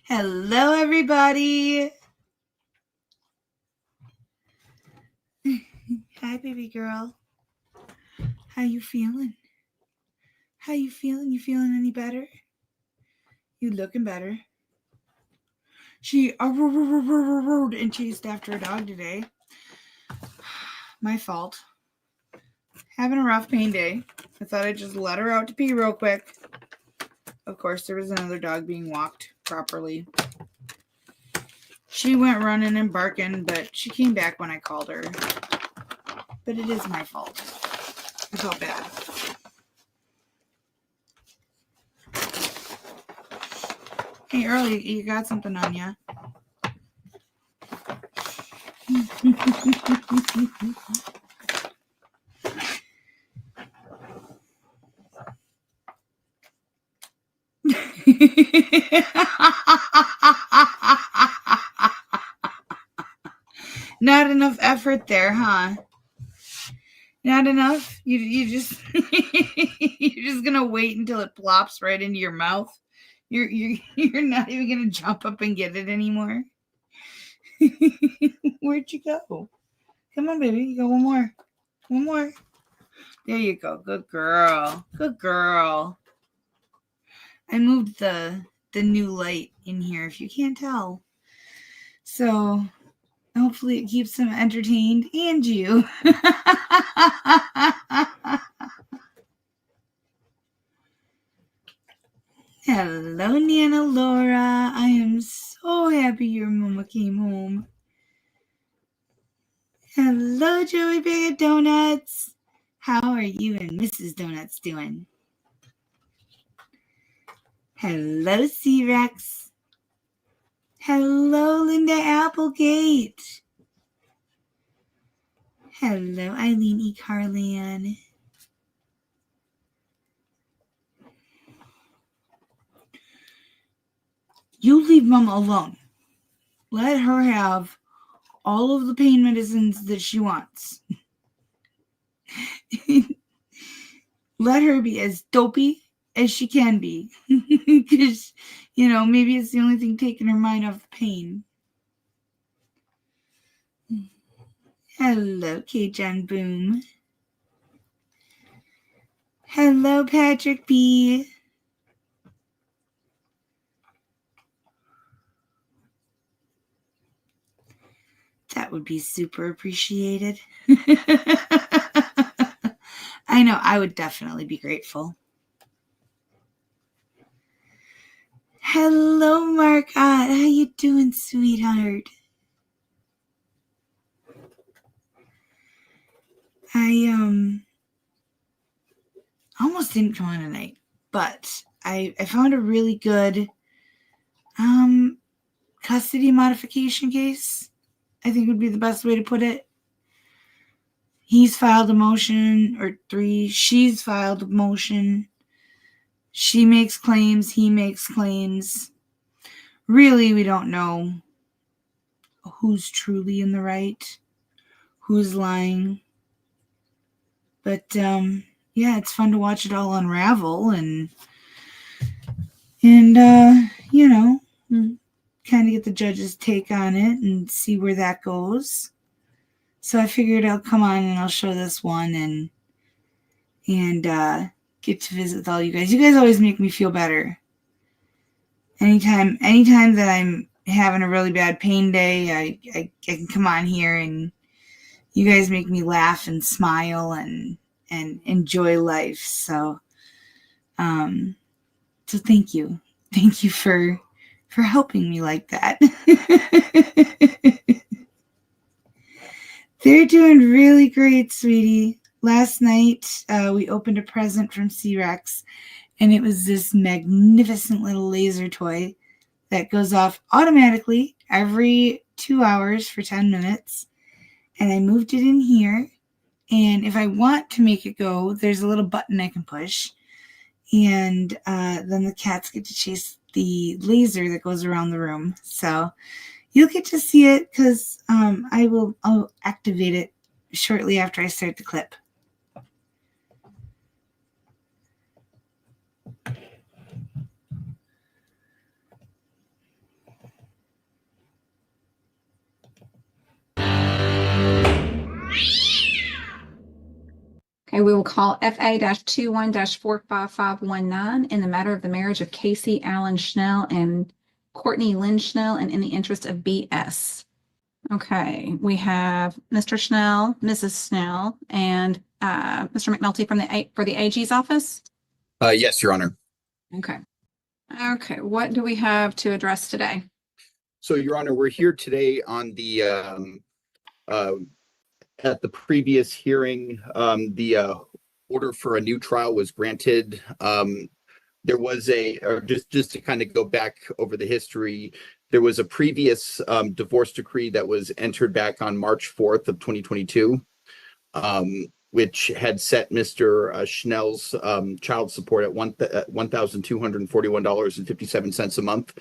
Hello, everybody. Hi, baby girl. How you feeling? How you feeling? You feeling any better? You looking better? She and chased after a dog today. My fault. Having a rough pain day. I thought I'd just let her out to pee real quick. Of course, there was another dog being walked properly. She went running and barking, but she came back when I called her. But it is my fault. I felt bad. Hey, Earl, you got something on ya? Not enough effort there, huh? Not enough? You just you're just gonna wait until it plops right into your mouth. You're not even gonna jump up and get it anymore. Where'd you go? Come on, baby. You go one more. One more. There you go. Good girl. Good girl. I moved the new light in here, if you can't tell. So hopefully it keeps them entertained and you. Hello, Nana Laura. I am so happy your mama came home. Hello, Joey Bag of Donuts. How are you and Mrs. Donuts doing? Hello, C-Rex. Hello, Linda Applegate. Hello, Eileen E. Carlan. You leave Mama alone. Let her have all of the pain medicines that she wants. Let her be as dopey as she can be. Because, maybe it's the only thing taking her mind off the pain. Hello, K-John Boom. Hello, Patrick B. That would be super appreciated. I know, I would definitely be grateful. Hello, Mark. How you doing, sweetheart? I almost didn't come on tonight, but I found a really good custody modification case. I think would be the best way to put it. He's filed a motion, or 3. She's filed a motion. She makes claims. He makes claims. Really, we don't know who's truly in the right, who's lying. But, yeah, it's fun to watch it all unravel and kind of get the judge's take on it and see where that goes. So I figured I'll come on and I'll show this one and get to visit with all you guys. You guys always make me feel better. Anytime that I'm having a really bad pain day, I can come on here and you guys make me laugh and smile and enjoy life. So thank you. Thank you for helping me like that. They're doing really great, sweetie. Last night, we opened a present from C-Rex, and it was this magnificent little laser toy that goes off automatically every 2 hours for 10 minutes. And I moved it in here. And if I want to make it go, there's a little button I can push. And then the cats get to chase the laser that goes around the room. So you'll get to see it because I'll activate it shortly after I start the clip. Okay, we will call FA-21-455519 in the matter of the marriage of Casey Allen Schnell and Courtney Lynn Schnell and in the interest of BS. Okay, we have Mr. Schnell, Mrs. Schnell, and Mr. McNulty from the AG's office. Yes, Your Honor. Okay. Okay, what do we have to address today? So, Your Honor, we're here today on the at the previous hearing, the order for a new trial was granted. There was just to kind of go back over the history, there was a previous divorce decree that was entered back on March 4th of 2022, which had set Mr. Schnell's child support at $1,241.57 a month.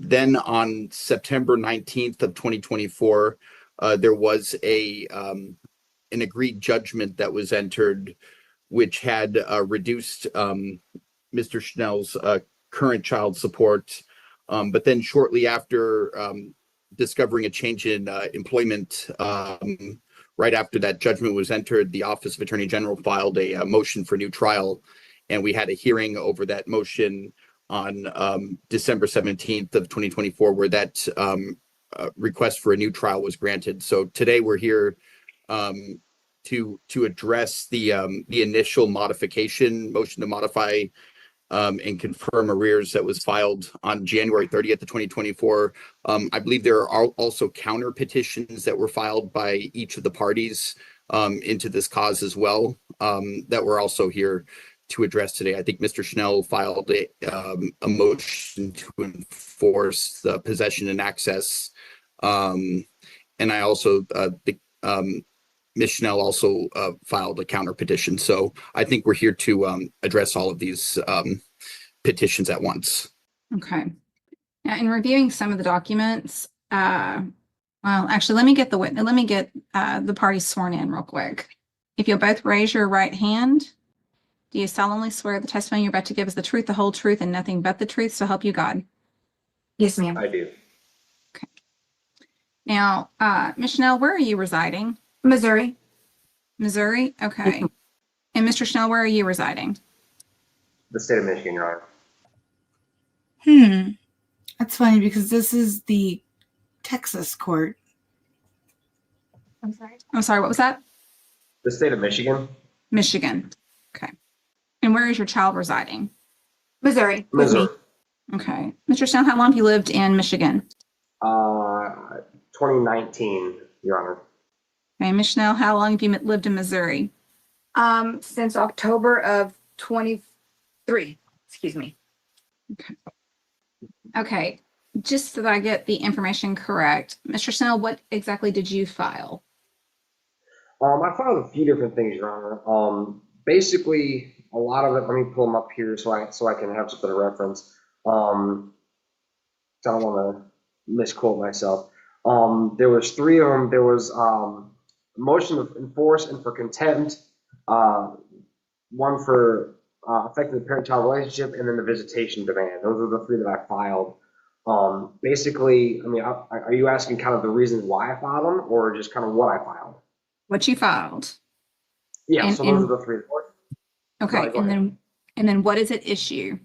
Then on September 19th of 2024, there was an agreed judgment that was entered, which had reduced Mr. Schnell's current child support. But then shortly after discovering a change in employment, right after that judgment was entered, the Office of Attorney General filed a motion for new trial, and we had a hearing over that motion on December 17th of 2024, where that request for a new trial was granted. So today we're here to address the initial modification motion to modify and confirm arrears that was filed on January 30th of 2024. I believe there are also counter petitions that were filed by each of the parties into this cause as well, that we're also here to address today. I think Mr. Schnell filed a motion to enforce the possession and access. And I also think Ms. Schnell also filed a counter petition. So I think we're here to address all of these petitions at once. Okay. Now, in reviewing some of the documents, well, actually, let me get the parties sworn in real quick. If you'll both raise your right hand, do you solemnly swear the testimony you're about to give is the truth, the whole truth, and nothing but the truth, so help you God? Yes, ma'am. I do. Okay. Now, Ms. Schnell, where are you residing? Missouri. Missouri? Okay. And Mr. Schnell, where are you residing? The state of Michigan, Your Honor. That's funny because this is the Texas court. I'm sorry, what was that? The state of Michigan. Michigan. Okay. And where is your child residing? Missouri. Missouri. Okay. Mr. Schnell, how long have you lived in Michigan? 2019, Your Honor. Okay. Ms. Schnell, how long have you lived in Missouri? Since October of 23. Excuse me. Okay. Okay. Just so that I get the information correct, Mr. Schnell, what exactly did you file? I filed a few different things, Your Honor. Basically, a lot of it. Let me pull them up here so I can have something to reference. I don't want to misquote myself. There was three of them. There was a motion to enforce and for contempt, one for affecting the parent-child relationship, and then the visitation demand. Those are the three that I filed. Basically, I mean, are you asking kind of the reason why I filed them, or just kind of what I filed? What you filed. Yeah, so those are the three. Okay, Sorry, and then what is at issue?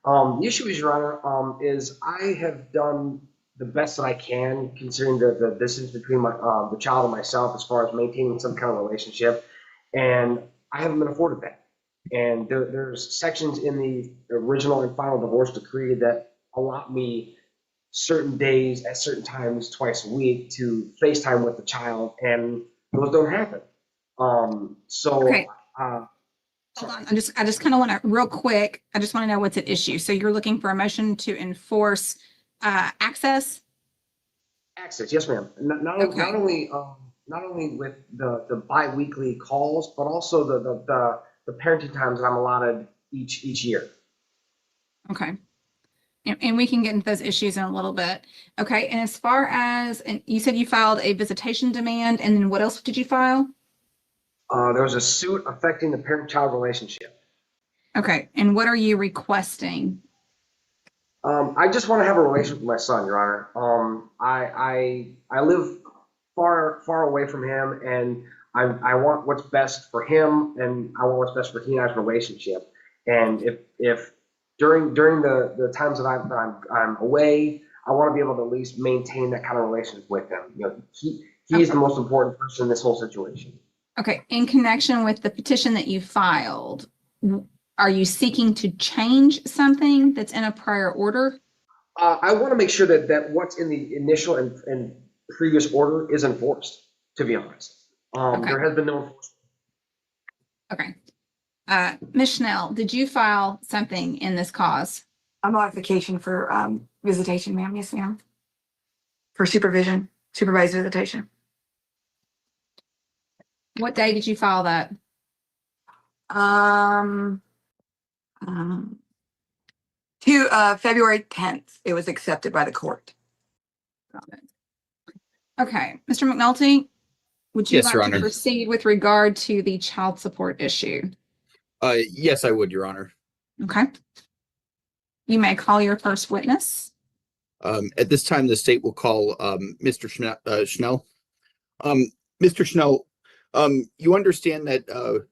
The issue is, Your Honor, is I have done the best that I can considering the distance between the child and myself as far as maintaining some kind of relationship, and I haven't been afforded that. And there's sections in the original and final divorce decree that allot me certain days at certain times twice a week to FaceTime with the child, and those don't happen. Okay. Hold on. I just kind of want to real quick. I just want to know what's at issue. So you're looking for a motion to enforce access? Access, yes, ma'am. Not only with the bi-weekly calls, but also the parenting times that I'm allotted each year. Okay. And we can get into those issues in a little bit. Okay. And as far as, and you said you filed a visitation demand, and then what else did you file? There was a suit affecting the parent-child relationship. Okay. And what are you requesting? I just want to have a relationship with my son, Your Honor. I live far away from him, and I want what's best for him, and I want what's best for he and I's relationship. And if during the times that I'm away, I want to be able to at least maintain that kind of relationship with him. You know, he's the most important person in this whole situation. Okay. In connection with the petition that you filed, are you seeking to change something that's in a prior order? I want to make sure that what's in the initial and previous order is enforced, to be honest. Okay. There has been no enforcement. Okay. Ms. Schnell, did you file something in this cause? A modification for visitation, ma'am. Yes, ma'am. For supervision, supervised visitation. What day did you file that? To February 10th, it was accepted by the court. Got it. Okay. Mr. McNulty, would you Yes, Your like to Honor. proceed with regard to the child support issue? Yes, I would, Your Honor. Okay. You may call your first witness. At this time, the state will call Mr. Schnell. Mr. Schnell, you understand that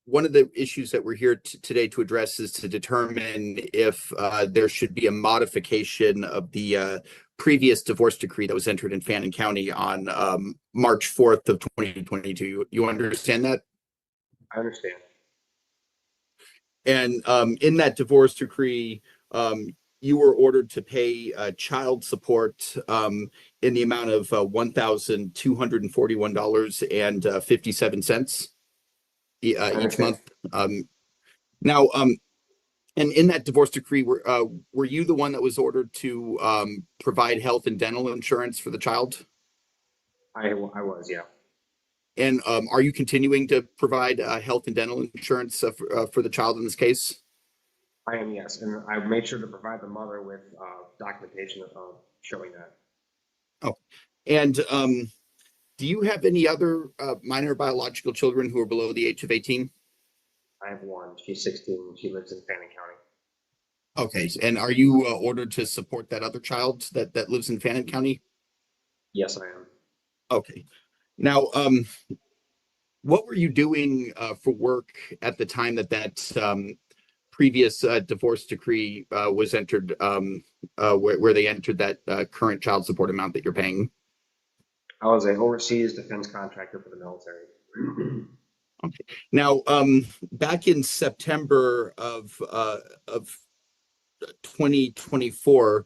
one of the issues that we're here today to address is to determine if there should be a modification of the previous divorce decree that was entered in Fannin County on March 4th of 2022. You understand that? I understand. And in that divorce decree, you were ordered to pay child support in the amount of $1,241.57 each month. Now, and in that divorce decree, were you the one that was ordered to provide health and dental insurance for the child? I was, yeah. And are you continuing to provide health and dental insurance for the child in this case? I am, yes, and I made sure to provide the mother with documentation of showing that. Oh, and do you have any other minor biological children who are below the age of 18? I have one. She's 16. She lives in Fannin County. Okay, and are you ordered to support that other child that lives in Fannin County? Yes, I am. Okay. Now, what were you doing for work at the time that previous divorce decree was entered, where they entered that current child support amount that you're paying? I was an overseas defense contractor for the military. Okay. Now, back in September of 2024,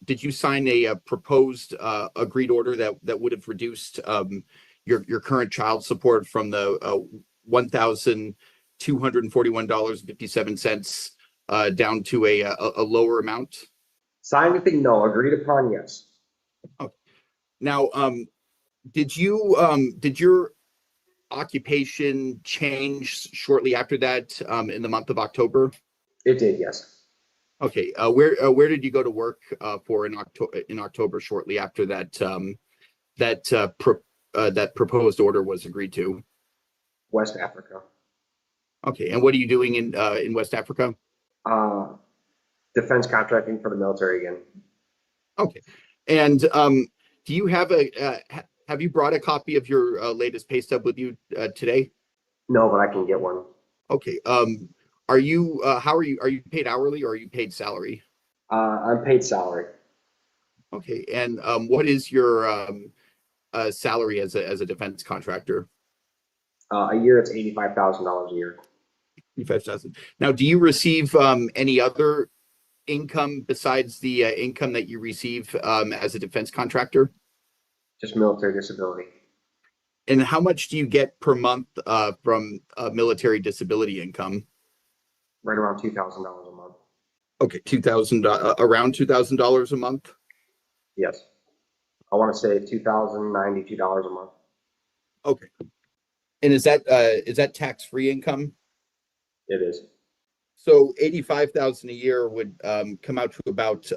did you sign a proposed agreed order that would have reduced your current child support from the $1,241.57 down to a lower amount? Signed anything? No. Agreed upon? Yes. Okay. Now, did your occupation change shortly after that in the month of October? It did, yes. Okay. Where did you go to work for in October shortly after that proposed order was agreed to? West Africa. Okay. And what are you doing in West Africa? Defense contracting for the military again. Okay. And do you have have you brought a copy of your latest pay stub with you today? No, but I can get one. Okay. Are you are you paid hourly or are you paid salary? I'm paid salary. Okay. And what is your salary as a defense contractor? A year, it's $85,000 a year. 85,000. Now, do you receive any other income besides the income that you receive as a defense contractor? Just military disability. And how much do you get per month from military disability income? Right around $2,000 a month. Okay, around $2,000 a month. Yes. I want to say $2,092 a month. Okay. And is that tax-free income? It is. So 85,000 a year would come out to about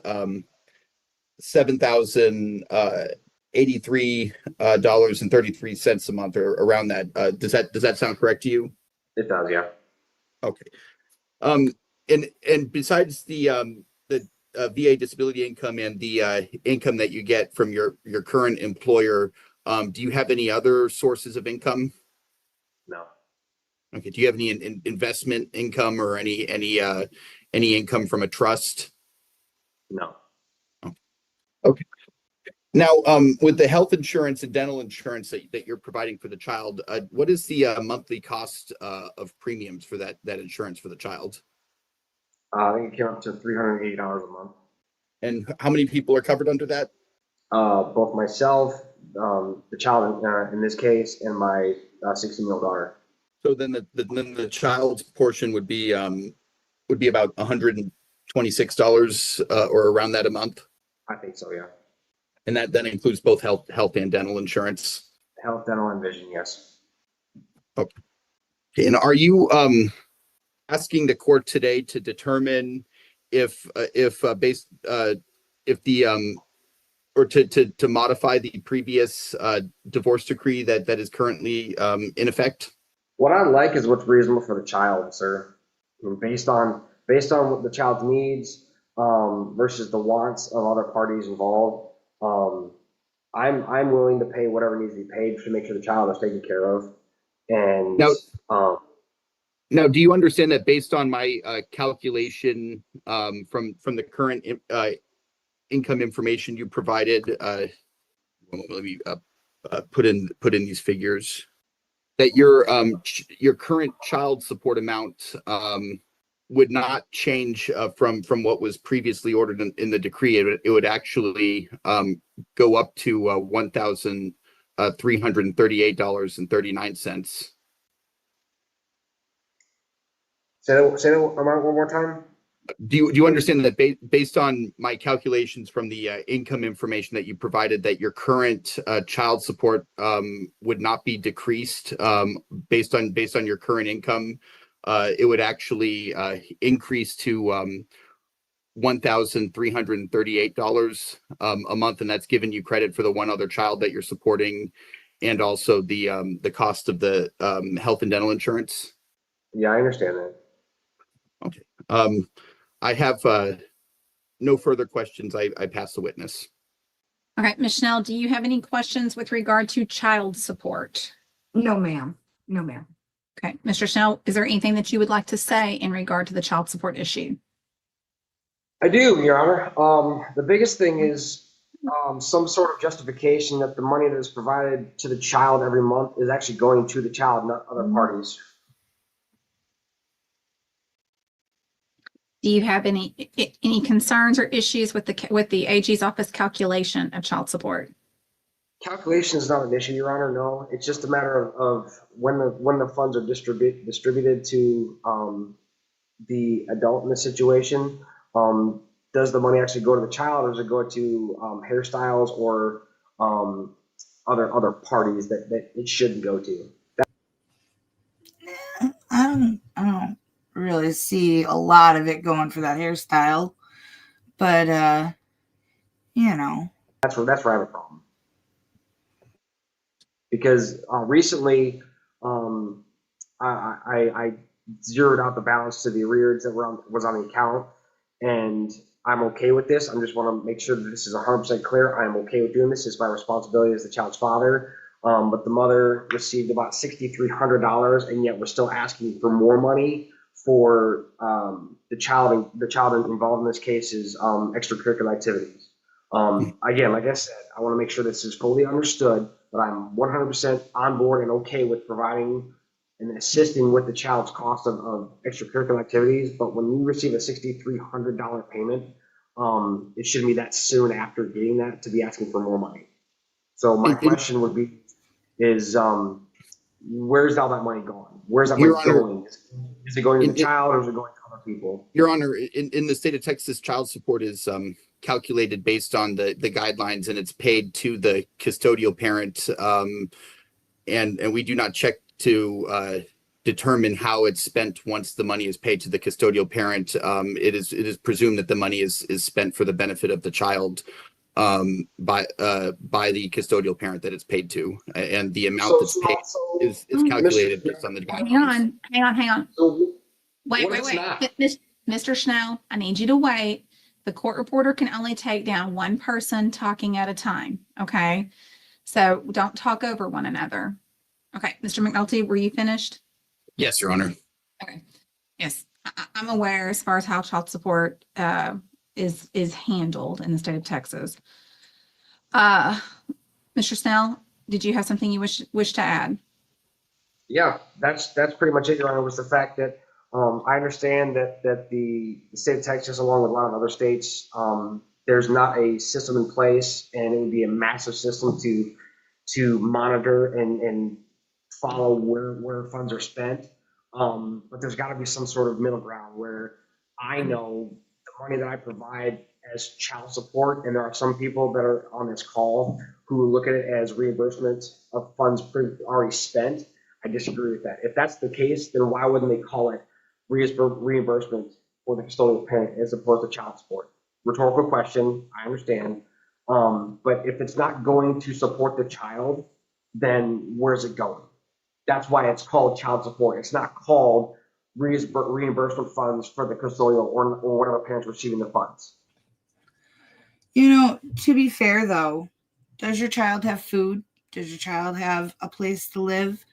$7,083.33 a month, or around that. Does that sound correct to you? It does, yeah. Okay. And besides the VA disability income and the income that you get from your current employer, Do you have any other sources of income? No. Okay. Do you have any investment income or any income from a trust? No. Okay. Now, with the health insurance and dental insurance that you're providing for the child, what is the monthly cost of premiums for that insurance for the child? I think it came up to $380 a month. And how many people are covered under that? Both myself, the child in this case, and my 16-year-old daughter. So then the child's portion would be about $126 or around that a month. I think so, yeah. And that includes both health and dental insurance. Health, dental, and vision, yes. Okay. And are you asking the court today to determine if to modify the previous divorce decree that is currently in effect? What I like is what's reasonable for the child, sir. I mean, based on what the child's needs versus the wants of other parties involved. I'm willing to pay whatever needs to be paid to make sure the child is taken care of. And now, do you understand that based on my calculation from the current income information you provided, let me put in these figures, that your current child support amount would not change from what was previously ordered in the decree. It would actually go up to $1,338.39. say that amount one more time. Do you understand that based on my calculations from the income information that you provided, that your current child support would not be decreased based on your current income? It would actually increase to $1,338 a month, and that's giving you credit for the one other child that you're supporting, and also the cost of the health and dental insurance. Yeah, I understand that. Okay. I have no further questions. I pass the witness. Okay, Ms. Schnell, do you have any questions with regard to child support? No, ma'am. No, ma'am. Okay, Mr. Schnell, is there anything that you would like to say in regard to the child support issue? I do, Your Honor. The biggest thing is some sort of justification that the money that is provided to the child every month is actually going to the child, not other parties. Do you have any concerns or issues with the AG's office calculation of child support? Calculation is not an issue, Your Honor. No, it's just a matter of when the funds are distributed to the adult in the situation. Does the money actually go to the child, or does it go to hairstyles or other parties that it shouldn't go to? I don't really see a lot of it going for that hairstyle, but That's where I have a problem. Because recently, I zeroed out the balance to the arrears that was on the account, and I'm okay with this. I just want to make sure that this is 100% clear. I'm okay with doing this. It's my responsibility as the child's father. But the mother received about $6,300, and yet we're still asking for more money for the child involved in this case's extracurricular activities. Again, like I said, I want to make sure this is fully understood, but I'm 100% on board and okay with providing and assisting with the child's cost of extracurricular activities. But when you receive a $6,300 payment, it shouldn't be that soon after getting that to be asking for more money. So my question would be, where's all that money going? Where's that money going? Is it going to the child, or is it going to other people? Your Honor, in the state of Texas, child support is calculated based on the guidelines, and it's paid to the custodial parent. And we do not check to determine how it's spent once the money is paid to the custodial parent. It is presumed that the money is spent for the benefit of the child by the custodial parent that it's paid to, and the amount that's paid is calculated based on the guidelines. Hang on. So Wait. Mr. Schnell, I need you to wait. The court reporter can only take down one person talking at a time. Okay. So don't talk over one another. Okay, Mr. McNulty, were you finished? Yes, Your Honor. Okay. Yes, I'm aware as far as how child support is handled in the state of Texas. Mr. Snell, did you have something you wish to add? Yeah, that's pretty much it, Your Honor, was the fact that I understand that the state of Texas, along with a lot of other states, there's not a system in place, and it would be a massive system to monitor and follow where funds are spent. But there's got to be some sort of middle ground where I know the money that I provide as child support, and there are some people that are on this call who look at it as reimbursement of funds already spent. I disagree with that. If that's the case, then why wouldn't they call it reimbursement for the custodial parent as opposed to child support? Rhetorical question, I understand. But if it's not going to support the child, then where's it going? That's why it's called child support. It's not called reimbursement funds for the custodial or whatever parent's receiving the funds. You know, to be fair though, does your child have food? Does your child have a place to live?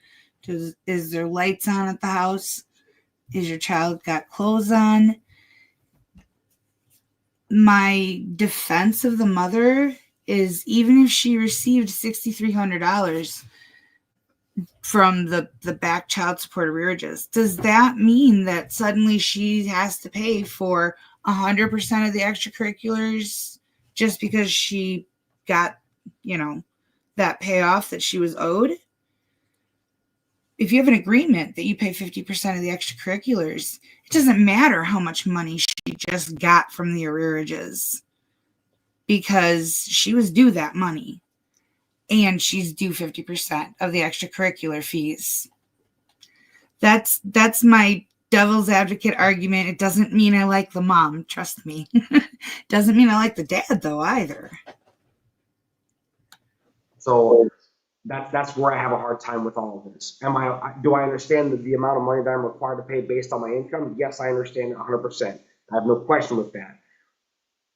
Is there lights on at the house? Is your child got clothes on? My defense of the mother is, even if she received $6,300 from the back child support arrearages, does that mean that suddenly she has to pay for 100% of the extracurriculars just because she got, that payoff that she was owed? If you have an agreement that you pay 50% of the extracurriculars, it doesn't matter how much money she just got from the arrearages, because she was due that money and she's due 50% of the extracurricular fees. That's my devil's advocate argument. It doesn't mean I like the mom, trust me. Doesn't mean I like the dad though either. So that's where I have a hard time with all of this. Do I understand the amount of money that I'm required to pay based on my income? Yes, I understand it 100%. I have no question with that.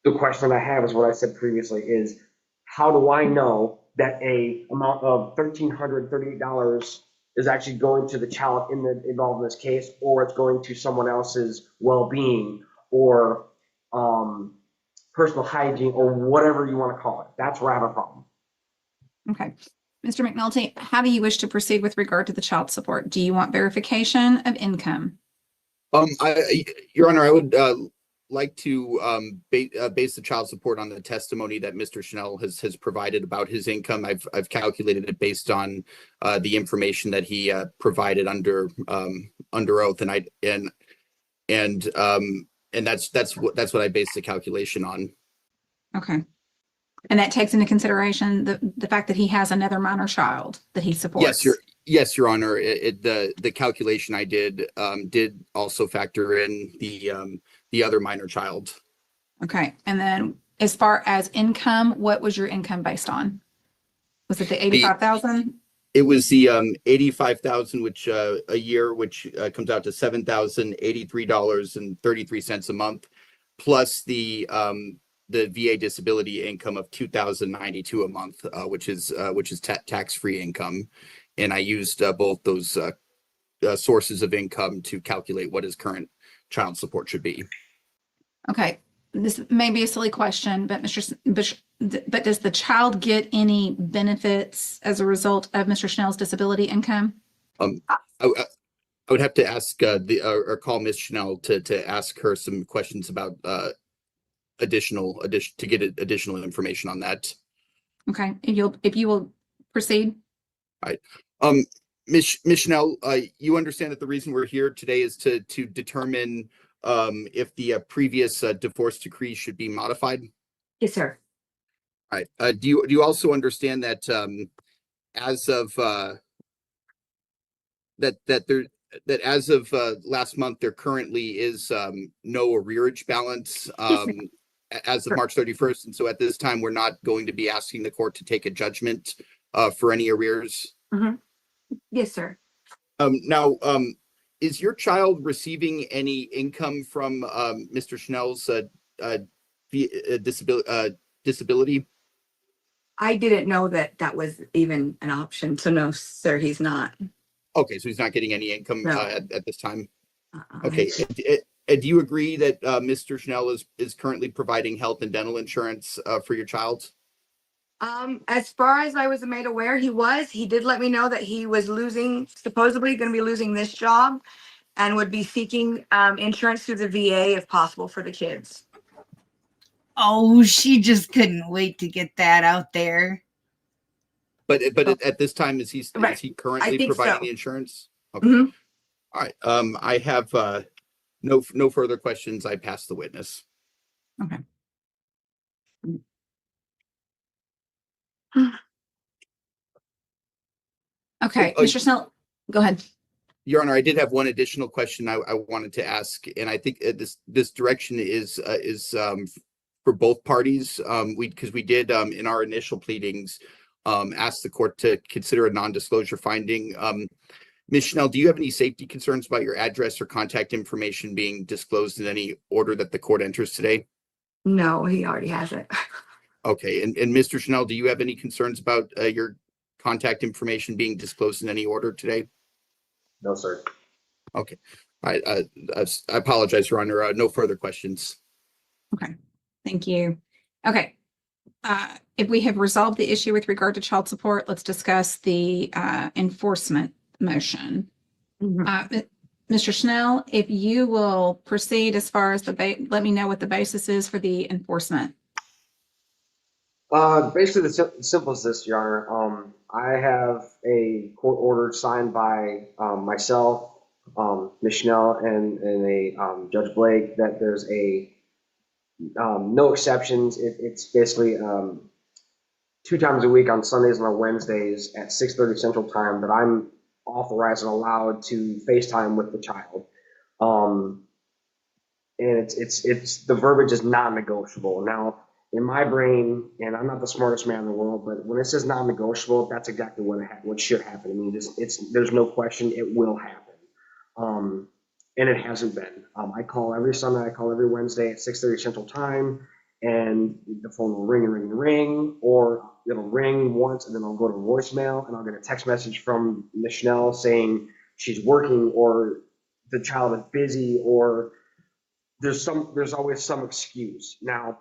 The question I have is what I said previously is, how do I know that a amount of $1,338 is actually going to the child involved in this case, or it's going to someone else's well-being or personal hygiene or whatever you want to call it? That's where I have a problem. Okay. Mr. McNulty, how do you wish to proceed with regard to the child support? Do you want verification of income? Your Honor, I would like to base the child support on the testimony that Mr. Schnell has provided about his income. I've calculated it based on the information that he provided under oath, and that's what I based the calculation on. Okay. And that takes into consideration the fact that he has another minor child that he supports. Yes, Your Honor. The calculation I did also factor in the other minor child. Okay. And then as far as income, what was your income based on? Was it the 85,000? It was the 85,000, which a year, which comes out to $7,083.33 a month, plus the VA disability income of $2,092 a month, which is tax-free income, and I used both those sources of income to calculate what his current child support should be. Okay, this may be a silly question, but but does the child get any benefits as a result of Mr. Schnell's disability income? I would have to ask or call Ms. Schnell to ask her some questions about additional to get additional information on that. Okay, if you will proceed. All right. Ms. Schnell, you understand that the reason we're here today is to determine if the previous divorce decree should be modified? Yes, sir. All right. Do you also understand that as of as of last month, there currently is no arrearage balance as of March 31st, and so at this time we're not going to be asking the court to take a judgment for any arrears? Mm-hmm. Yes, sir. Now, is your child receiving any income from Mr. Schnell's disability? I didn't know that that was even an option. So no, sir, he's not. Okay, so he's not getting any income No. at this time. Uh-uh. Okay. Do you agree that Mr. Schnell is currently providing health and dental insurance for your child? As far as I was made aware, he did let me know that he was supposedly going to be losing this job and would be seeking insurance through the VA if possible for the kids. Oh, she just couldn't wait to get that out there. But at this time, is he Right. currently I think providing so. the insurance? Okay. Mhm. All right. I have no further questions. I pass the witness. Okay. Okay, Oh, Mr. Snell, go ahead. Your Honor, I did have one additional question I wanted to ask, and I think this direction is for both parties. Because we did in our initial pleadings ask the court to consider a non-disclosure finding. Ms. Schnell, do you have any safety concerns about your address or contact information being disclosed in any order that the court enters today? No, he already has it. Okay, and Mr. Schnell, do you have any concerns about your contact information being disclosed in any order today? No, sir. Okay. All right. I apologize, Your Honor. No further questions. Okay, thank you. Okay. If we have resolved the issue with regard to child support, let's discuss the enforcement motion. Mhm. Mr. Schnell, if you will proceed as far as let me know what the basis is for the enforcement. Basically, the simplest this, Your Honor. I have a court order signed by myself, Ms. Schnell, and a Judge Blake that there's a no exceptions. It's basically 2 times a week on Sundays and on Wednesdays at 6:30 Central Time that I'm authorized and allowed to FaceTime with the child. And it's the verbiage is non-negotiable. Now, in my brain, and I'm not the smartest man in the world, but when it says non-negotiable, that's exactly what should happen. I mean, there's no question it will happen. And it hasn't been. I call every Sunday, I call every Wednesday at 6:30 Central Time, and the phone will ring and ring and ring, or it'll ring once and then I'll go to voicemail and I'll get a text message from Ms. Schnell saying she's working or the child is busy or there's always some excuse. Now,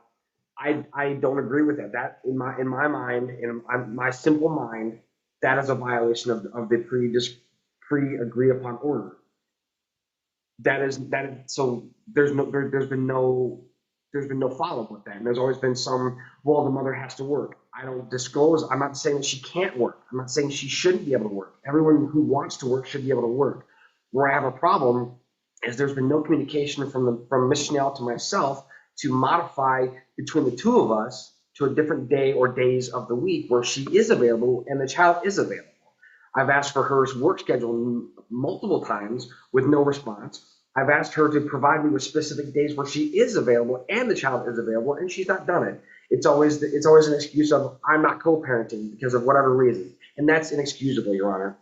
I don't agree with that. That in my mind, in my simple mind, that is a violation of the pre-agreed upon order. So there's been no follow-up with that. And there's always been well, the mother has to work. I don't disclose. I'm not saying that she can't work. I'm not saying she shouldn't be able to work. Everyone who wants to work should be able to work. Where I have a problem is there's been no communication from Ms. Schnell to myself to modify between the two of us to a different day or days of the week where she is available and the child is available. I've asked for her work schedule multiple times with no response. I've asked her to provide me with specific days where she is available and the child is available, and she's not done it. It's always an excuse of I'm not co-parenting because of whatever reason, and that's inexcusable, Your Honor.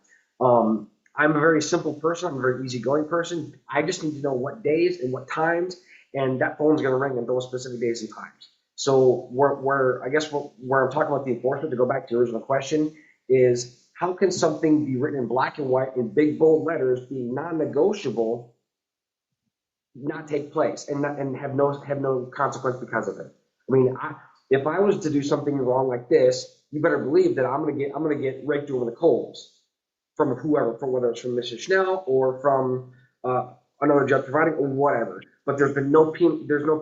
I'm a very simple person. I'm a very easygoing person. I just need to know what days and what times, and that phone's going to ring on those specific days and times. So where I'm talking about the enforcement, to go back to the original question, is how can something be written in black and white in big bold letters being non-negotiable not take place and have no consequence because of it? I mean, if I was to do something wrong like this, you better believe that I'm gonna get raked over the coals from whoever, whether it's from Mrs. Schnell or from another judge providing or whatever. But there's no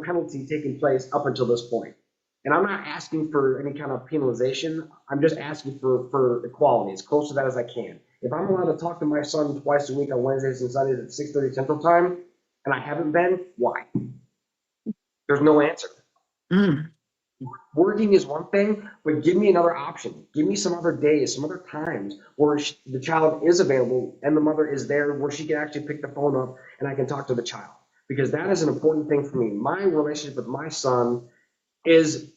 penalty taking place up until this point. And I'm not asking for any kind of penalization. I'm just asking for equality, as close to that as I can. If I'm allowed to talk to my son twice a week on Wednesdays and Sundays at 6:30 Central Time, and I haven't been, why? There's no answer. Working is one thing, but give me another option. Give me some other days, some other times where the child is available and the mother is there where she can actually pick the phone up and I can talk to the child. Because that is an important thing for me. My relationship with my son is,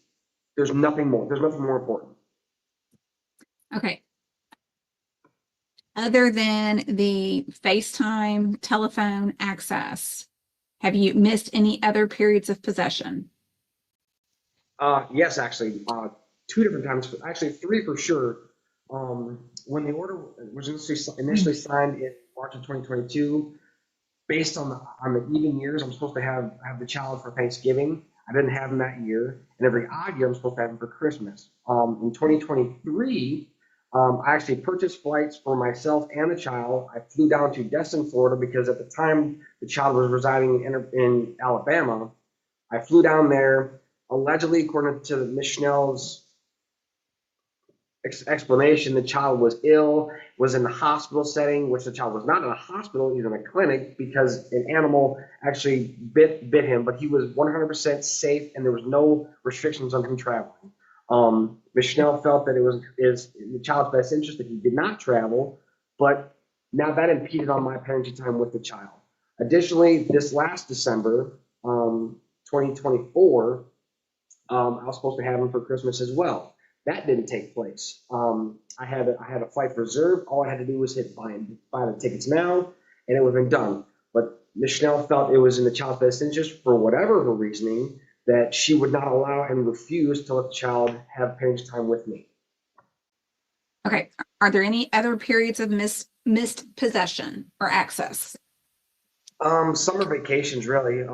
there's nothing more important. Okay. Other than the FaceTime telephone access, have you missed any other periods of possession? Yes, actually. two different times, actually three for sure. When the order was initially signed in March of 2022, based on the even years, I'm supposed to have the child for Thanksgiving. I didn't have him that year, and every odd year I'm supposed to have him for Christmas. In 2023, I actually purchased flights for myself and the child. I flew down to Destin, Florida, because at the time the child was residing in Alabama. I flew down there, allegedly, according to Miss Schnell's explanation, the child was ill, was in the hospital setting, which the child was not in a hospital, he was in a clinic because an animal actually bit him, but he was 100% safe and there was no restrictions on him traveling. Ms. Schnell felt that it was in the child's best interest that he did not travel, but now that impeded on my parenting time with the child. Additionally, this last December, 2024, I was supposed to have him for Christmas as well. That didn't take place. I had a flight reserved. All I had to do was hit buy the tickets now, and it would have been done. But Ms. Schnell felt it was in the child's best interest, for whatever her reasoning, that she would not allow and refuse to let the child have parenting time with me. Okay. Are there any other periods of missed possession or access? Summer vacations, really.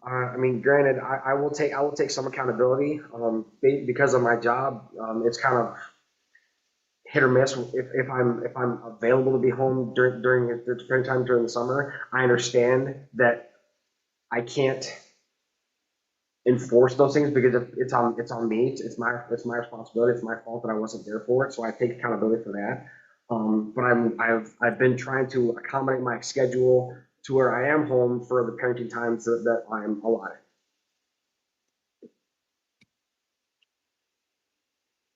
I mean, granted, I will take some accountability. Because of my job, it's kind of hit or miss. If I'm available to be home during the time during the summer, I understand that I can't enforce those things because it's on me. It's my responsibility. It's my fault that I wasn't there for it. So I take accountability for that. But I've been trying to accommodate my schedule to where I am home for the parenting times that I'm allotted.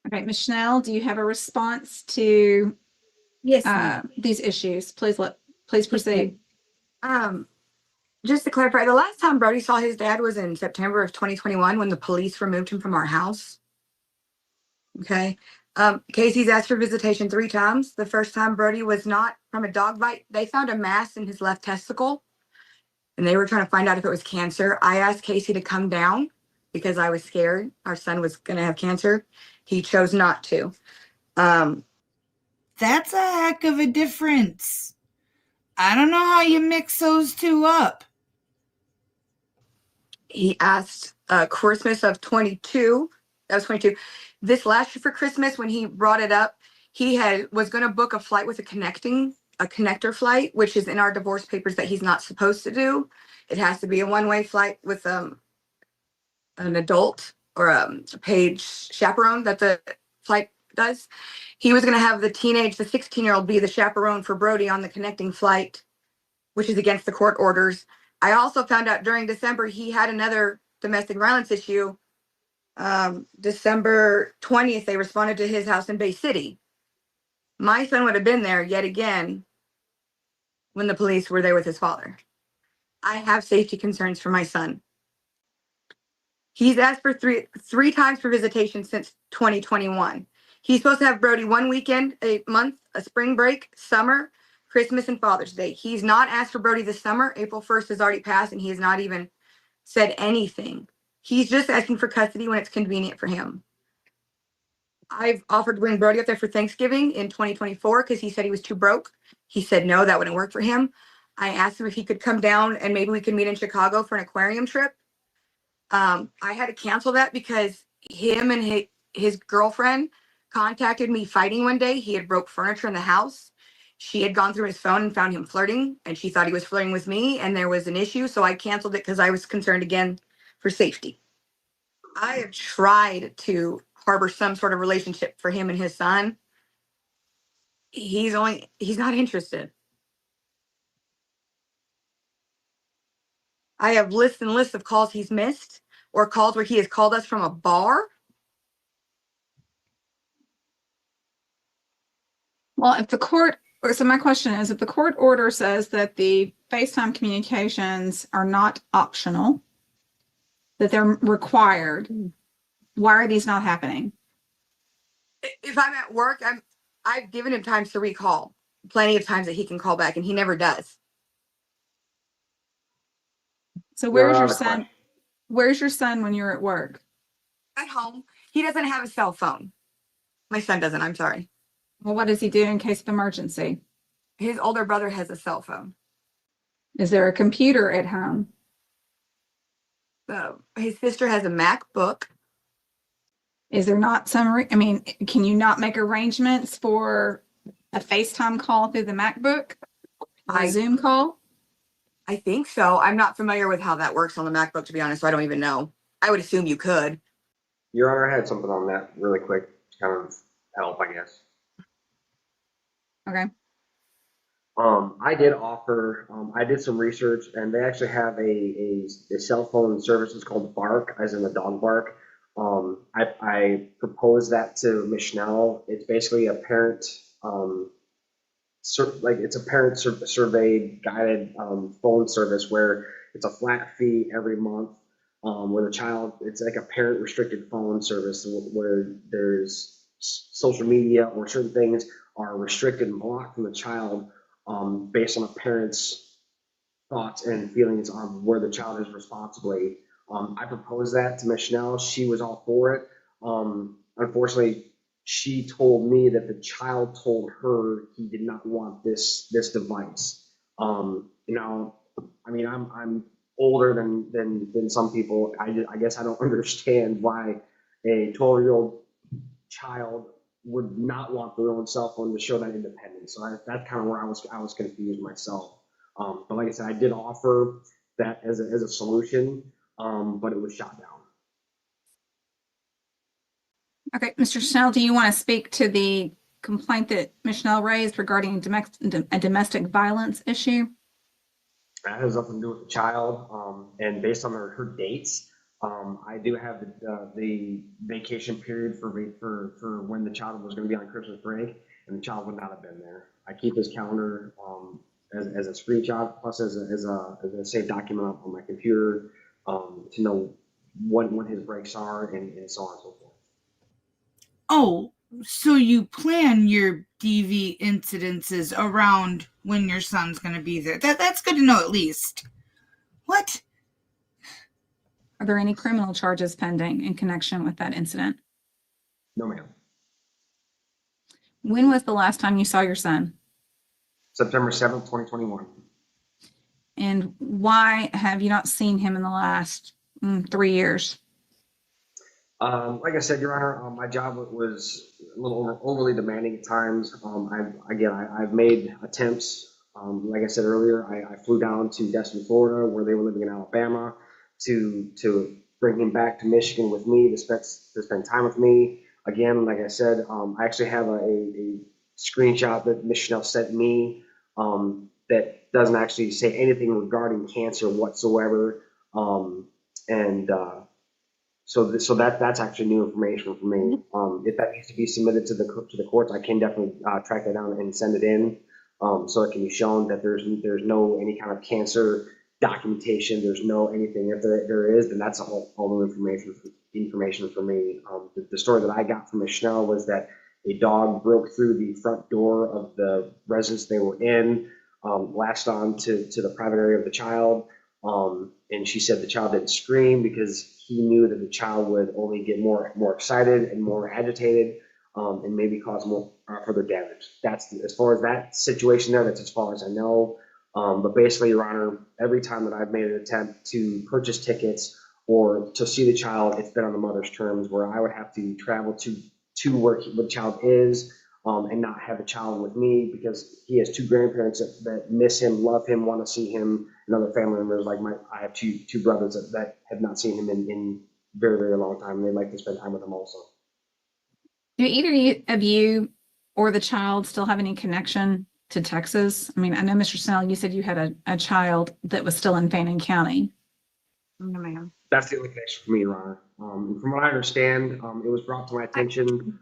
Okay, Ms. Schnell, do you have a response to Yes. these issues? Please proceed. Just to clarify, the last time Brody saw his dad was in September of 2021 when the police removed him from our house. Okay. Casey's asked for visitation 3 times. The first time Brody was not from a dog bite. They found a mass in his left testicle and they were trying to find out if it was cancer. I asked Casey to come down because I was scared our son was going to have cancer. He chose not to. That's a heck of a difference. I don't know how you mix those two up. He asked Christmas of 22. That was 22. This last year for Christmas, when he brought it up, he was going to book a flight with a connector flight, which is in our divorce papers that he's not supposed to do. It has to be a one-way flight with an adult or a paid chaperone that the flight does. He was going to have the 16-year-old be the chaperone for Brody on the connecting flight, which is against the court orders. I also found out during December he had another domestic violence issue. December 20th, they responded to his house in Bay City. My son would have been there yet again when the police were there with his father. I have safety concerns for my son. He's asked for three times for visitation since 2021. He's supposed to have Brody one weekend a month, a spring break, summer, Christmas, and Father's Day. He's not asked for Brody this summer. April 1st has already passed and he has not even said anything. He's just asking for custody when it's convenient for him. I've offered to bring Brody up there for Thanksgiving in 2024 because he said he was too broke. He said no, that wouldn't work for him. I asked him if he could come down and maybe we could meet in Chicago for an aquarium trip. I had to cancel that because him and his girlfriend contacted me fighting one day. He had broke furniture in the house. She had gone through his phone and found him flirting, and she thought he was flirting with me, and there was an issue. So I canceled it because I was concerned again for safety. I have tried to harbor some sort of relationship for him and his son. He's not interested. I have lists and lists of calls he's missed or calls where he has called us from a bar. Well, so my question is, if the court order says that the FaceTime communications are not optional, that they're required, why are these not happening? If I'm at work, I've given him times to recall, plenty of times that he can call back, and he never does. So where's your son when you're at work? At home, He doesn't have a cell phone. My son doesn't, I'm sorry. Well, what does he do in case of emergency? His older brother has a cell phone. Is there a computer at home? His sister has a MacBook. Is there not some, I mean, can you not make arrangements for a FaceTime call through the MacBook? A Zoom call? I think so. I'm not familiar with how that works on the MacBook, to be honest, so I don't even know. I would assume you could. Your Honor, I had something on that really quick to kind of help, I guess. Okay. I did offer, I did some research, and they actually have a cell phone service. It's called Bark, as in the dog bark. I proposed that to Michelle. It's basically a parent, it's a parent surveyed guided phone service where it's a flat fee every month. Where the child, it's like a parent restricted phone service where there's social media or certain things are restricted and blocked from the child based on a parent's thoughts and feelings on where the child is responsibly. I proposed that to Michelle. She was all for it. Unfortunately, she told me that the child told her he did not want this device. I mean, I'm older than some people. I guess I don't understand why a 12-year-old child would not want their own cell phone to show that independence. So that's kind of where I was confused myself. But like I said, I did offer that as a solution, but it was shot down. Okay, Mr. Schnell, do you want to speak to the complaint that Michelle raised regarding a domestic violence issue? That has nothing to do with the child, and based on her dates, I do have the vacation period for when the child was going to be on Christmas break, and the child would not have been there. I keep his calendar as a screenshot, plus as a saved document on my computer to know when his breaks are and so on and so forth. Oh, so you plan your DV incidences around when your son's going to be there. That's good to know at least. What? Are there any criminal charges pending in connection with that incident? No, ma'am. When was the last time you saw your son? September 7th, 2021. And why have you not seen him in the last 3 years? Like I said, Your Honor, my job was a little overly demanding at times. I've made attempts. Like I said earlier, I flew down to Destin, Florida, where they were living in Alabama, to bring him back to Michigan with me to spend time with me. Again, like I said, I actually have a screenshot that Michelle sent me that doesn't actually say anything regarding cancer whatsoever. So that's actually new information for me. If that needs to be submitted to the courts, I can definitely track that down and send it in, so it can be shown that there's no any kind of cancer documentation. There's no anything. If there is, then that's all new information for me. The story that I got from Michelle was that a dog broke through the front door of the residence they were in, latched on to the private area of the child. And she said the child didn't scream because he knew that the child would only get more excited and more agitated, and maybe cause more further damage. That's as far as that situation there. That's as far as I know. But basically, Your Honor, every time that I've made an attempt to purchase tickets or to see the child, it's been on the mother's terms, where I would have to travel to where the child is, and not have the child with me, because he has two grandparents that miss him, love him, want to see him, and other family members. Like I have two brothers that have not seen him in very, very long time, and they like to spend time with him also. Do either of you or the child still have any connection to Texas? I mean, I know, Mr. Snell, you said you had a child that was still in Fannin County. No, ma'am. That's the only connection for me, Your Honor. From what I understand, it was brought to my attention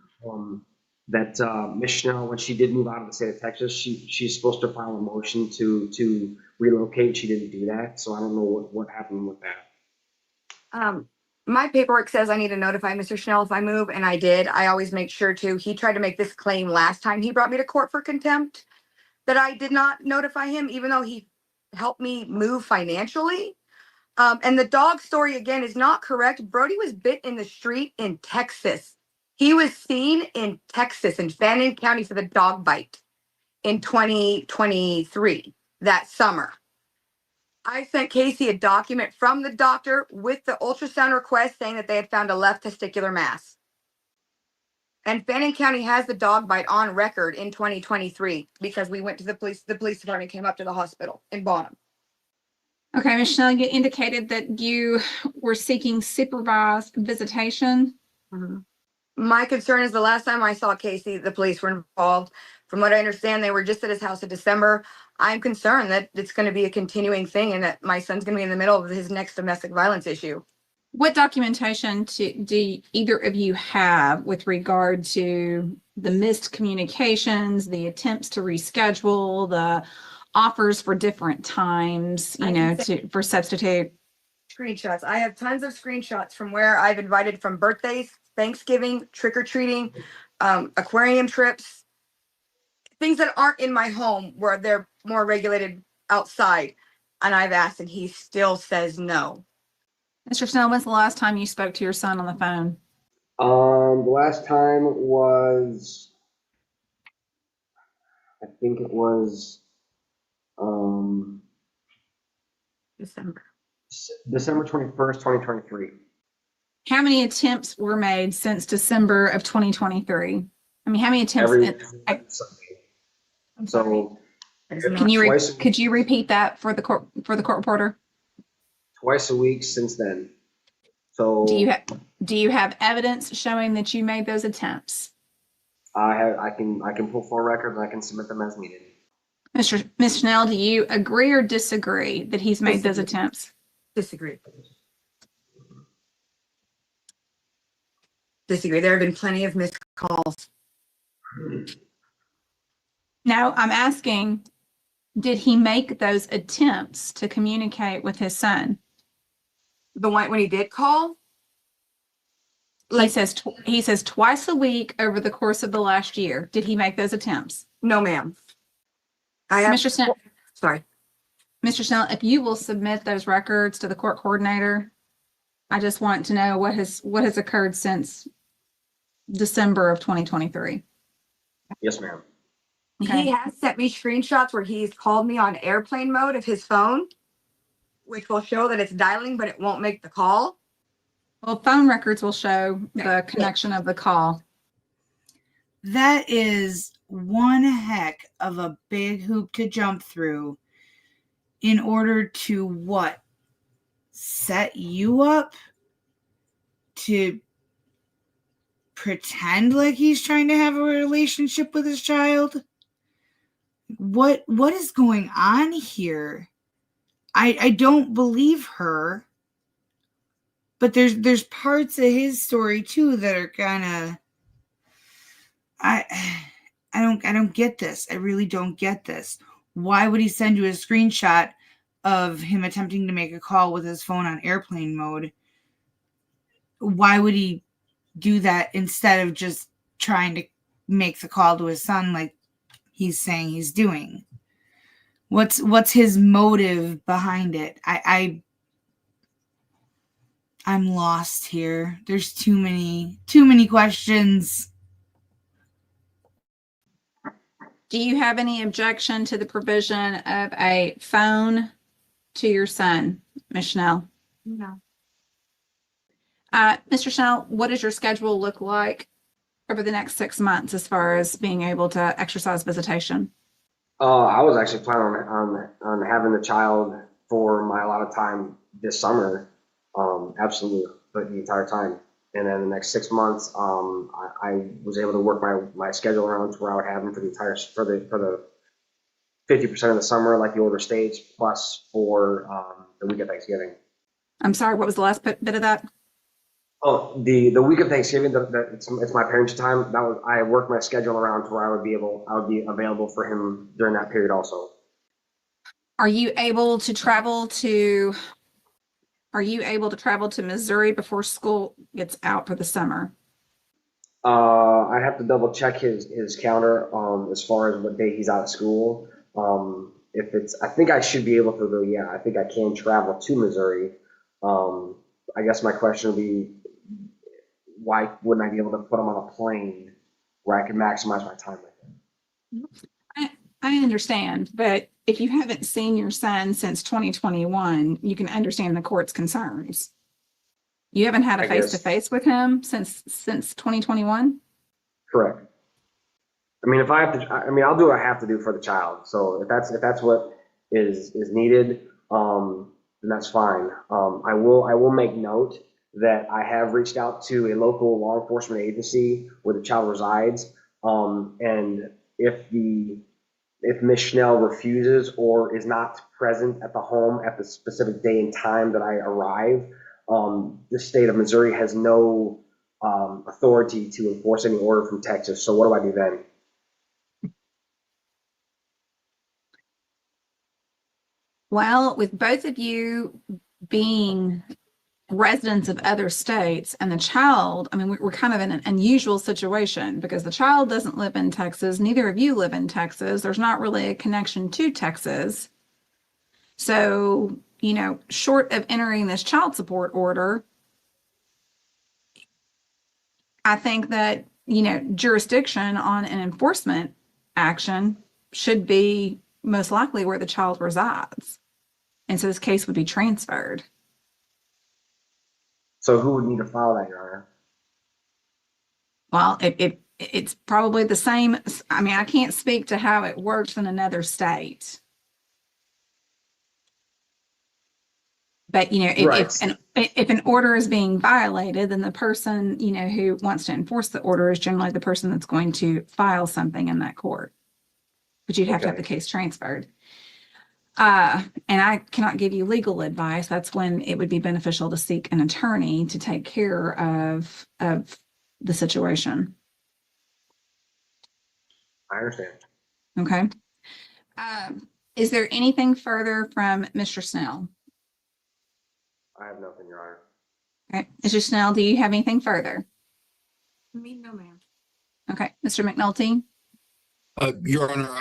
that Ms. Schnell, when she did move out of the state of Texas, she's supposed to file a motion to relocate. She didn't do that, so I don't know what happened with that. My paperwork says I need to notify Mr. Schnell if I move, and I did. I always make sure to. He tried to make this claim last time he brought me to court for contempt, that I did not notify him, even though he helped me move financially. And the dog story again is not correct. Brody was bit in the street in Texas. He was seen in Texas in Fannin County for the dog bite in 2023, that summer. I sent Casey a document from the doctor with the ultrasound request saying that they had found a left testicular mass. And Fannin County has the dog bite on record in 2023 because we went to the police department came up to the hospital in Bonham. Okay, Michelle, you indicated that you were seeking supervised visitation. My concern is the last time I saw Casey, the police were involved. From what I understand, they were just at his house in December. I'm concerned that it's going to be a continuing thing and that my son's going to be in the middle of his next domestic violence issue. What documentation do either of you have with regard to the missed communications, the attempts to reschedule, the offers for different times, for substitute? Screenshots. I have tons of screenshots from where I've invited from birthdays, Thanksgiving, trick-or-treating, aquarium trips, things that aren't in my home where they're more regulated outside. And I've asked and he still says no. Mr. Snell, when's the last time you spoke to your son on the phone? The last time was, I think it was, December 21st, 2023. How many attempts were made since December of 2023? I mean, how many attempts? So Could you repeat that for the court reporter? Twice a week since then. So do you have evidence showing that you made those attempts? I can pull full records and I can submit them as needed. Ms. Schnell, do you agree or disagree that he's made those attempts? Disagree. Disagree. There have been plenty of missed calls. No, I'm asking, did he make those attempts to communicate with his son? The one when he did call? He says twice a week over the course of the last year. Did he make those attempts? No, ma'am. Mr. Snell, sorry. Mr. Snell, if you will submit those records to the court coordinator, I just want to know what has occurred since December of 2023. Yes, ma'am. Okay. He has sent me screenshots where he's called me on airplane mode of his phone, which will show that it's dialing, but it won't make the call. Well, phone records will show the connection of the call. That is one heck of a big hoop to jump through in order to what? Set you up to pretend like he's trying to have a relationship with his child? What is going on here? I don't believe her. But there's parts of his story too that are kind of I don't get this. I really don't get this. Why would he send you a screenshot of him attempting to make a call with his phone on airplane mode? Why would he do that instead of just trying to make the call to his son like he's saying he's doing? What's his motive behind it? I'm lost here. There's too many questions. Do you have any objection to the provision of a phone to your son, Ms. Schnell? No. Mr. Schnell, what does your schedule look like over the next 6 months as far as being able to exercise visitation? I was actually planning on having the child for my allotted time this summer. Absolutely, but the entire time. And then the next 6 months, I was able to work my schedule around to where I would have him for the 50% of the summer, like the older stage, plus for the week of Thanksgiving. I'm sorry, what was the last bit of that? Oh, the week of Thanksgiving, it's my parents' time. I worked my schedule around to where I would be available for him during that period also. Are you able to travel to Missouri before school gets out for the summer? I have to double check his calendar as far as what day he's out of school. I think I should be able to, though. Yeah, I think I can travel to Missouri. I guess my question would be, why wouldn't I be able to put them on a plane where I can maximize my time with them? I understand, but if you haven't seen your son since 2021, you can understand the court's concerns. You haven't had a I guess. face-to-face with him since 2021? Correct. I mean, if I have to, I mean, I'll do what I have to do for the child. So if that's what is needed, then that's fine. I will make note that I have reached out to a local law enforcement agency where the child resides. And if Miss Schnell refuses or is not present at the home at the specific day and time that I arrive, the state of Missouri has no authority to enforce any order from Texas. So what do I do then? Well, with both of you being residents of other states and the child, I mean, we're kind of in an unusual situation because the child doesn't live in Texas. Neither of you live in Texas. There's not really a connection to Texas. So, short of entering this child support order, I think that, jurisdiction on an enforcement action should be most likely where the child resides. And so this case would be transferred. So who would need to file that, Your Honor? Well, it's probably the same. I mean, I can't speak to how it works in another state. But, if an order is being violated, then the person, who wants to enforce the order is generally the person that's going to file something in that court. But you'd have to have the case transferred. And I cannot give you legal advice. That's when it would be beneficial to seek an attorney to take care of the situation. I understand. Okay. Is there anything further from Mr. Snell? I have nothing, Your Honor. Okay. Mr. Snell, do you have anything further? Me, no, ma'am. Okay. Mr. McNulty? Your Honor,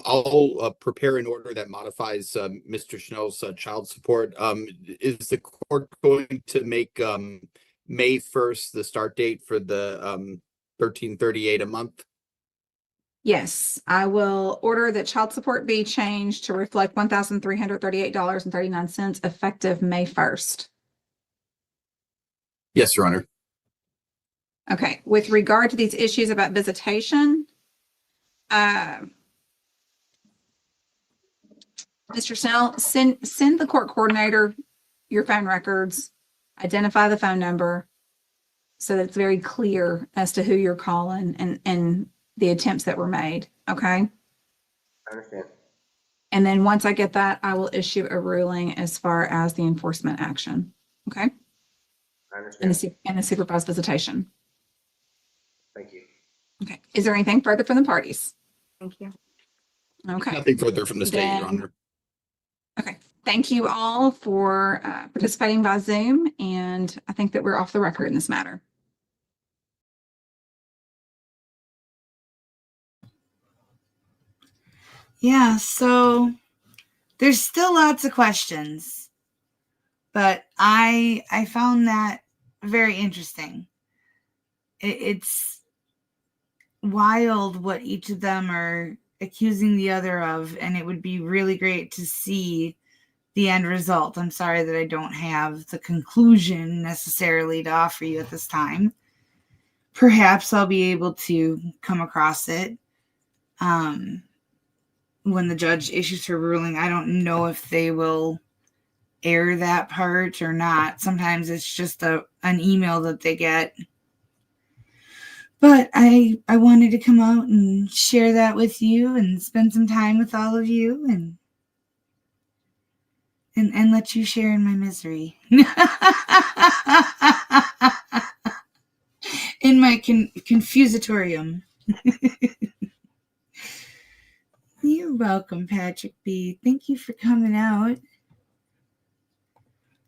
I'll prepare an order that modifies Mr. Schnell's child support. Is the court going to make May 1st the start date for the $13.38 a month? Yes, I will order that child support be changed to reflect $1,338.39 effective May 1st. Yes, Your Honor. Okay. With regard to these issues about visitation, Mr. Snell, send the court coordinator your phone records, identify the phone number so that it's very clear as to who you're calling and the attempts that were made. Okay. I understand. And then once I get that, I will issue a ruling as far as the enforcement action. Okay. I understand. And the supervised visitation. Thank you. Okay. Is there anything further from the parties? Thank you. Okay. Nothing further from the state, Your Honor. Okay. Thank you all for participating by Zoom. And I think that we're off the record in this matter. Yeah, so there's still lots of questions, but I found that very interesting. It's wild what each of them are accusing the other of, and it would be really great to see the end result. I'm sorry that I don't have the conclusion necessarily to offer you at this time. Perhaps I'll be able to come across it when the judge issues her ruling. I don't know if they will air that part or not. Sometimes it's just an email that they get. But I wanted to come out and share that with you and spend some time with all of you and let you share in my misery. In my confusatorium. You're welcome, Patrick B. Thank you for coming out.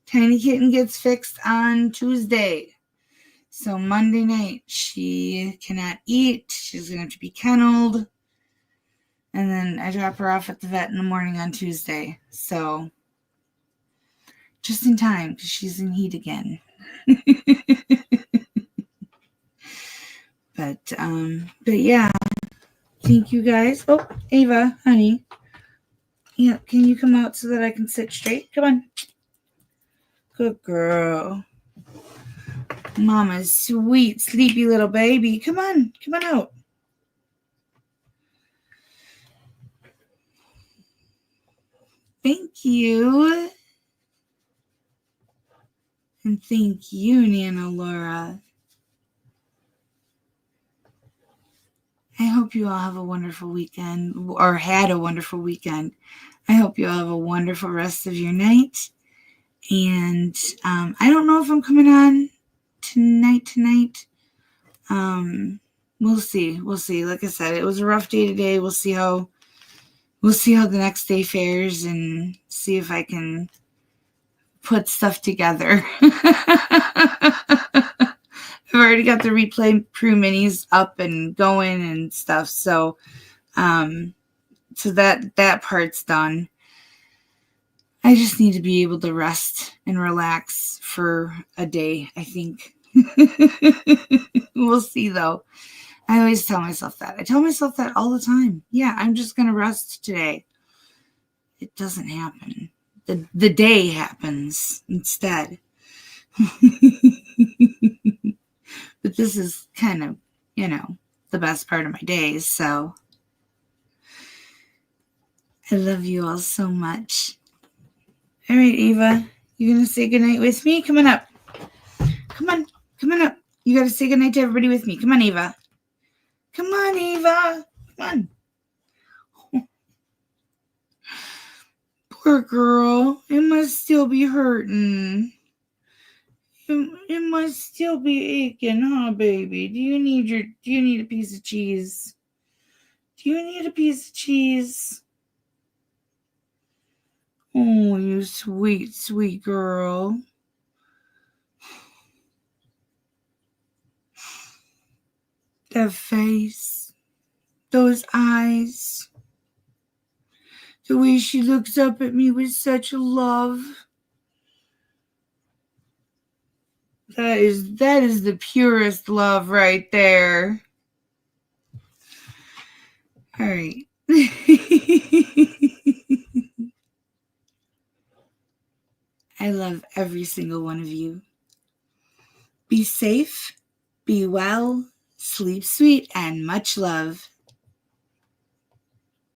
Tiny Kitten gets fixed on Tuesday. So Monday night, she cannot eat. She's going to have to be kenneled. And then I drop her off at the vet in the morning on Tuesday. So just in time because she's in heat again. But yeah, thank you guys. Oh, Ava, honey. Yeah, can you come out so that I can sit straight? Come on. Good girl. Mama's sweet, sleepy little baby. Come on out. Thank you. And thank you, Nana Laura. I hope you all have a wonderful weekend, or had a wonderful weekend. I hope you all have a wonderful rest of your night. And I don't know if I'm coming on tonight. We'll see. Like I said, it was a rough day today. We'll see how the next day fares and see if I can put stuff together. I've already got the replay crew minis up and going and stuff. So that part's done. I just need to be able to rest and relax for a day, I think. We'll see, though. I always tell myself that. I tell myself that all the time. Yeah, I'm just going to rest today. It doesn't happen. The day happens instead. But this is kind of, the best part of my days, so I love you all so much. All right, Ava, you gonna say goodnight with me? Come on up. Come on up. You gotta say goodnight to everybody with me. Come on, Ava. Come on, Ava. Come on. Poor girl. It must still be hurting. It must still be aching, huh, baby? Do you need a piece of cheese? Do you need a piece of cheese? Oh, you sweet, sweet girl. That face, those eyes, the way she looks up at me with such love. That is the purest love right there. All right. I love every single one of you. Be safe, be well, sleep sweet, and much love.